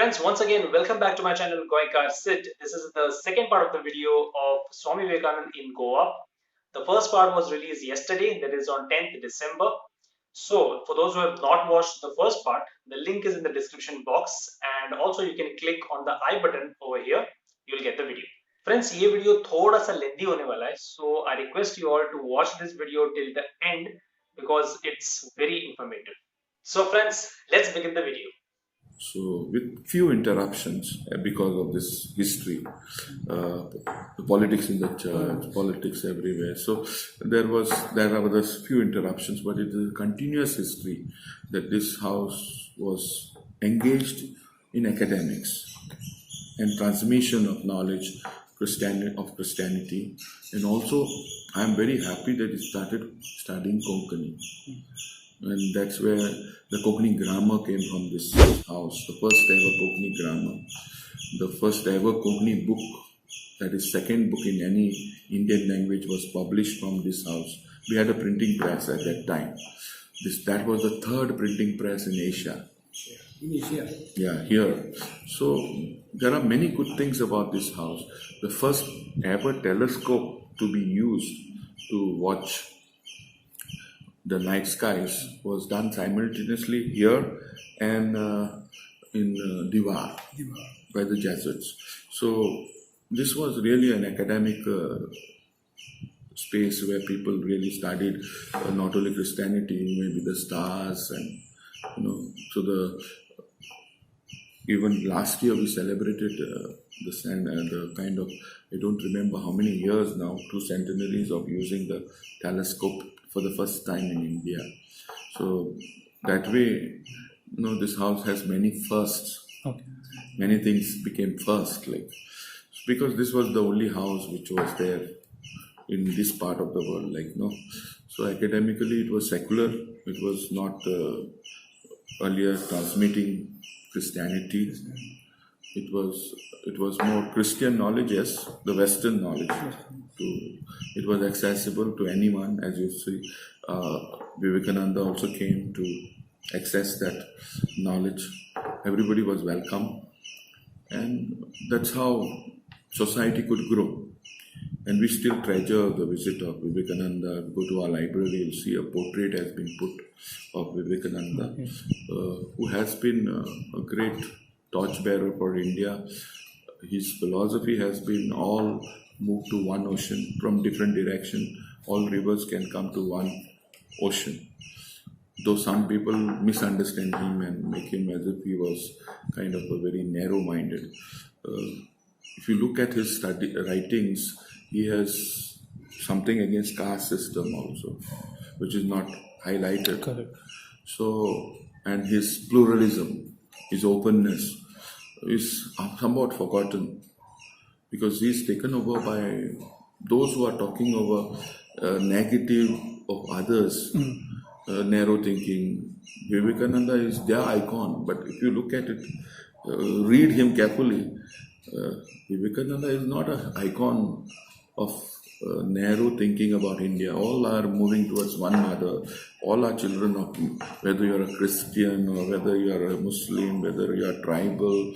Friends, once again, welcome back to my channel Goikar Sit. This is the second part of the video of Swami Vivekanand in Goa. The first part was released yesterday, that is on 10th December. So, for those who have not watched the first part, the link is in the description box, and also you can click on the I button over here. You'll get the video. Friends, ये video थोड़ा सा लेंदी होने वाला है, so I request you all to watch this video till the end because it's very informative. So friends, let's begin the video. So, with few interruptions because of this history, the politics in the church, politics everywhere. So, there are those few interruptions, but it is a continuous history that this house was engaged in academics and transmission of knowledge, Christianity, and also I am very happy that it started studying Konkani. And that's where the Konkani grammar came from this house, the first ever Konkani grammar, the first ever Konkani book, that is second book in any Indian language, was published from this house. We had a printing press at that time. That was the third printing press in Asia. In Asia? Yeah, here. So there are many good things about this house. The first ever telescope to be used to watch the night skies was done simultaneously here and in Diwar by the Jesuits. So this was really an academic space where people really studied not only Christianity, maybe the stars, and so even last year we celebrated the kind of, I don't remember how many years now, 2 centenaries of using the telescope for the first time in India. So that way, this house has many firsts. Okay. Many things became first, because this was the only house which was there in this part of the world, So academically, it was secular. It was not earlier transmitting Christianity. It was more Christian knowledge, yes, the Western knowledge. It was accessible to anyone, as you see. Vivekananda also came to access that knowledge. Everybody was welcome, and that's how society could grow. And we still treasure the visit of Vivekananda. Go to our library, you'll see a portrait has been put of Vivekananda, who has been a great torchbearer for India. His philosophy has been all move to one ocean from different direction. All rivers can come to one ocean. Though some people misunderstand him and make him as if he was kind of a very narrow-minded. If you look at his writings, he has something against caste system also, which is not highlighted. Correct. So, and his pluralism, his openness is somewhat forgotten, because he is taken over by those who are talking over negative of others, narrow thinking. Vivekananda is their icon, but if you look at it, read him carefully, Vivekananda is not an icon of narrow thinking about India. All are moving towards one mother. All are children of, whether you are a Christian or whether you are a Muslim, whether you are tribal,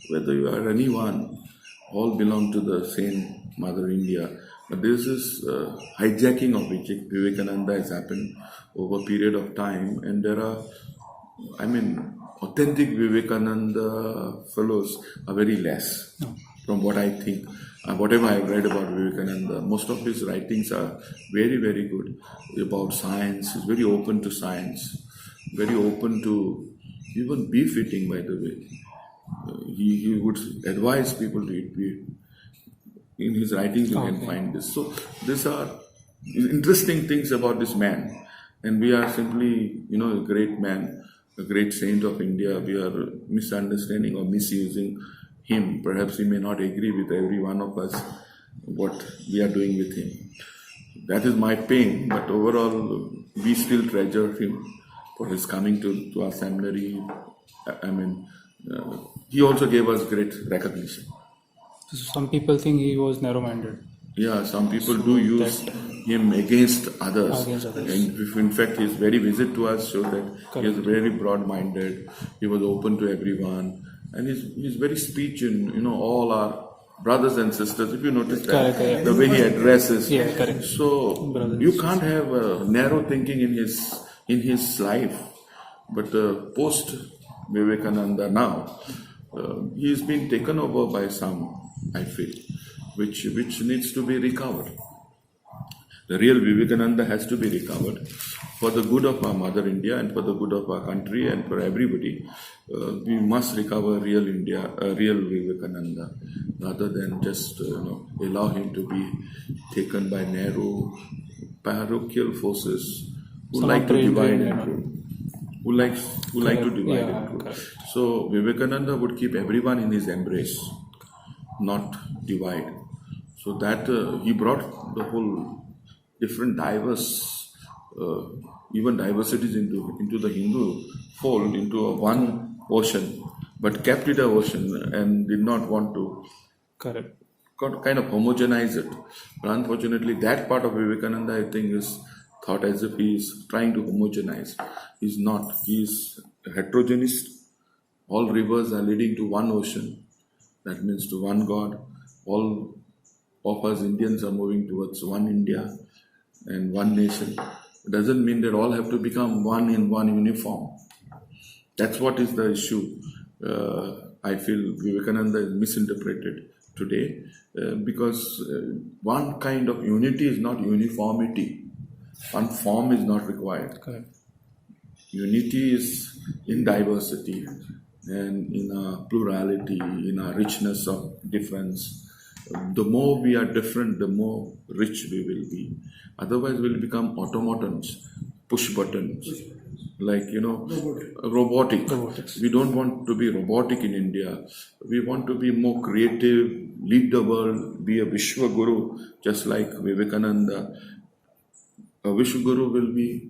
whether you are anyone, all belong to the same Mother India. But this is hijacking of Vivekananda has happened over a period of time, and there are, authentic Vivekananda fellows are very less from what I think. Whatever I've read about Vivekananda, most of his writings are very, very good about science. He's very open to science, very open to even beef eating, by the way. He would advise people to eat beef. In his writings, you can find this. So these are interesting things about this man. And we are simply, a great man, a great saint of India. We are misunderstanding or misusing him. Perhaps he may not agree with every one of us what we are doing with him. That is my pain, but overall we still treasure him for his coming to our seminary. He also gave us great recognition. So some people think he was narrow-minded. Yeah, some people do use him against others. And in fact, his very visit to us shows that he is very broad-minded. He was open to everyone. and his very speech in all our brothers and sisters. If you notice that Correct, yeah. the way he addresses, Yeah, correct. so Brothers and you can't have narrow thinking in his life. But post Vivekananda now, he's been taken over by some, I feel, which needs to be recovered. The real Vivekananda has to be recovered for the good of our mother India and for the good of our country and for everybody. We must recover real India, real Vivekananda, rather than just allow him to be taken by narrow parochial forces who Some like to train, divide train, and yeah. rule. Who like to divide Yeah, and rule. correct. So Vivekananda would keep everyone in his embrace, not divide. So that he brought the whole different diverse, even diversities into the Hindu fold, into a one ocean, but kept it a ocean and did not want to Correct. kind of homogenize it. But unfortunately, that part of Vivekananda, I think, is thought as if he is trying to homogenize. He's not. He is heterogeneous. All rivers are leading to one ocean. That means to one God. All of us Indians are moving towards one India and one nation. It doesn't mean that all have to become one in one uniform. That's what is the issue. I feel Vivekananda is misinterpreted today because one kind of unity is not uniformity. One form is not required. Correct. Unity is in diversity and in our plurality, in our richness of difference. The more we are different, the more rich we will be. Otherwise, we'll become automatons, push buttons, like robotic. We don't want to be robotic in India. We want to be more creative, lead the world, be a Vishwa Guru, just like Vivekananda. A Vishwa Guru will be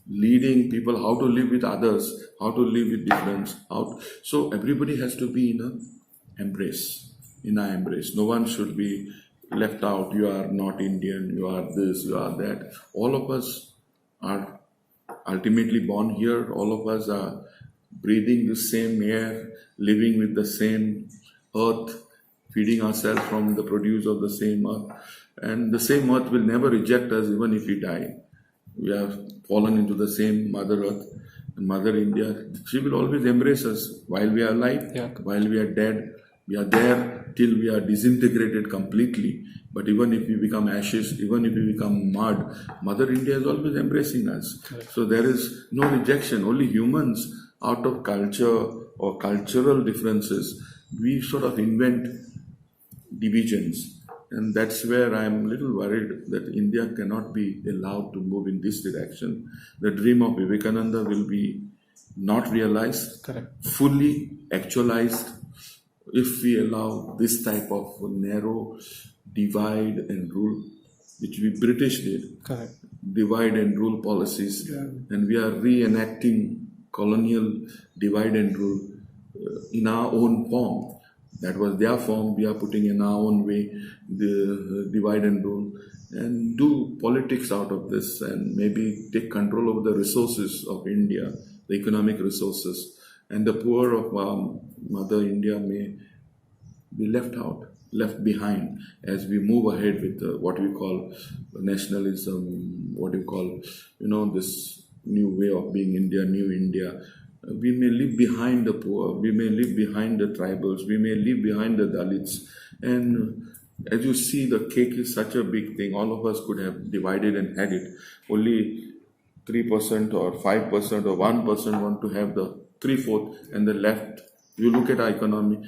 leading people how to live with others, how to live with difference. So everybody has to be in a embrace, in our embrace. No one should be left out. You are not Indian, you are this, you are that. All of us are ultimately born here. All of us are breathing the same air, living with the same earth, feeding ourselves from the produce of the same earth. And the same earth will never reject us even if we die. We have fallen into the same Mother Earth, Mother India. She will always embrace us while we are alive, Yeah. while we are dead. We are there till we are disintegrated completely. But even if we become ashes, even if we become mud, Mother India is always embracing us. Correct. So there is no rejection. Only humans, out of culture or cultural differences, we sort of invent divisions. And that's where I'm a little worried that India cannot be allowed to move in this direction. The dream of Vivekananda will be not realized, Correct. fully actualized, if we allow this type of narrow divide and rule, which we British did, Correct. divide and rule policies, and we are reenacting colonial divide and rule in our own form. That was their form. We are putting in our own way the divide and rule, and do politics out of this, and maybe take control over the resources of India, the economic resources, and the poor of Mother India may be left out, left behind as we move ahead with what we call nationalism, what you call, this new way of being India, new India. We may leave behind the poor, we may leave behind the tribals, we may leave behind the Dalits. And as you see, the cake is such a big thing. All of us could have divided and had it. Only 3% or 5% or 1% want to have the 3/4, and the left. You look at our economy,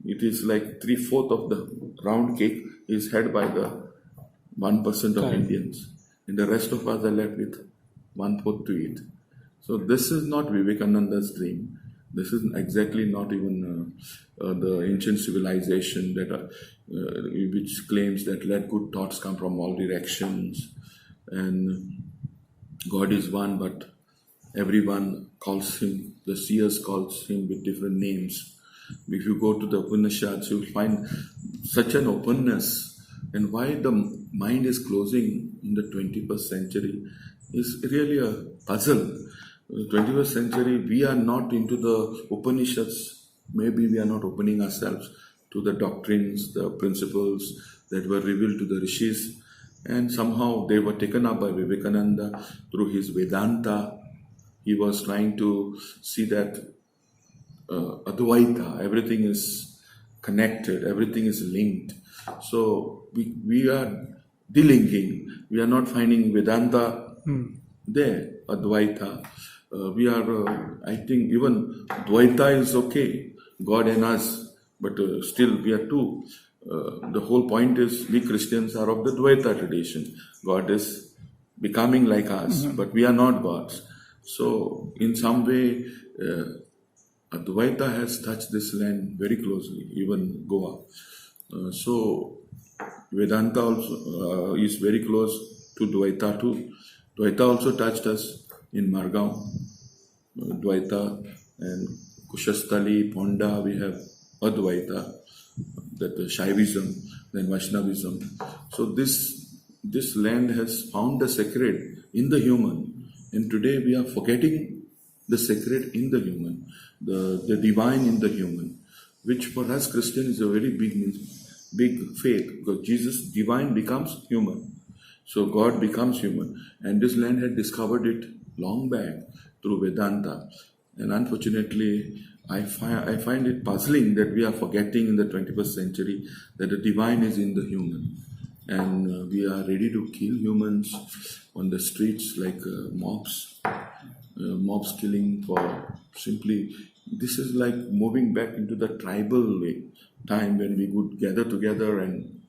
it is like 3/4 of the round cake is had by the 1% of Correct. Indians, and the rest of us are left with 1/4 to eat. So this is not Vivekananda's dream. This is exactly not even the ancient civilization that which claims that let good thoughts come from all directions, and God is one, but everyone calls him, the seers calls him with different names. If you go to the Upanishads, you will find such an openness. And why the mind is closing in the 21st century is really a puzzle. In the 21st century, we are not into the Upanishads maybe we are not opening ourselves to the doctrines, the principles that were revealed to the rishis, and somehow they were taken up by Vivekananda through his Vedanta. He was trying to see that Advaita, everything is connected, everything is linked. So we are delinking, we are not finding Vedanta there, Advaita. We are, I think, even Dvaita is okay, God and us, but still we are two. The whole point is we Christians are of the Dvaita tradition. God is becoming like us, but we are not gods. So, in some way, Advaita has touched this land very closely, even Goa. So, Vedanta also is very close to Dvaita too. Dvaita also touched us in Margao. Dvaita and Kushastali, Ponda, we have Advaita, that Shaivism, then Vaishnavism. So this land has found the sacred in the human, and today we are forgetting the sacred in the human, the divine in the human, which for us Christians is a very big faith, because Jesus divine becomes human. So God becomes human, and this land had discovered it long back through Vedanta. And unfortunately, I find it puzzling that we are forgetting in the 21st century that the divine is in the human. And we are ready to kill humans on the streets like mobs killing for simply. This is like moving back into the tribal time when we would gather together and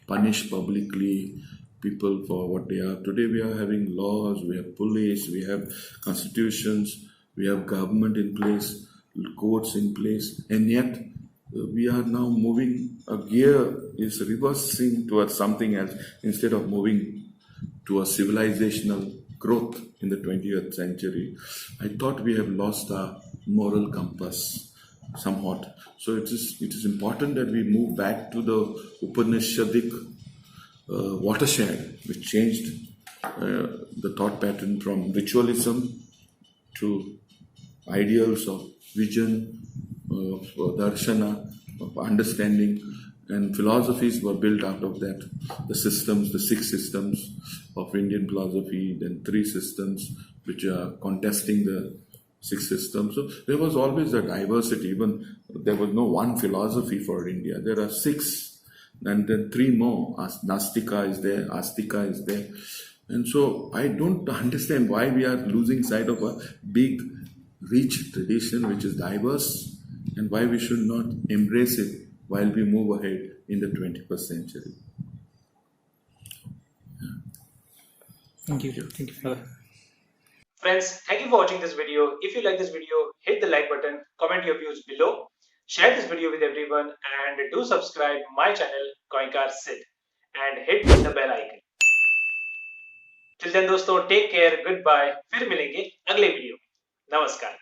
punish publicly people for what they are. Today we are having laws, we have police, we have constitutions, we have government in place, courts in place, and yet we are now moving, a gear is reversing towards something else instead of moving to a civilizational growth in the 20th century. I thought we have lost our moral compass somewhat. So it is important that we move back to the Upanishadic watershed, which changed the thought pattern from ritualism to ideals of vision, of darshana, of understanding, and philosophies were built out of that. The systems, the 6 systems of Indian philosophy, then 3 systems which are contesting the 6 systems. So there was always a diversity. Even there was no one philosophy for India. There are 6, and then 3 more. Nastika is there, Astika is there. And so I don't understand why we are losing sight of a big, rich tradition which is diverse, and why we should not embrace it while we move ahead in the 21st century. Thank you. Thank you for that. Friends, thank you for watching this video. If you like this video, hit the like button, comment your views below, share this video with everyone, and do subscribe my channel Goinkar Sid and hit the bell icon. Till then दोस्तों, take care, goodbye, फिर मिलेंगे अगले video. नमस्कार.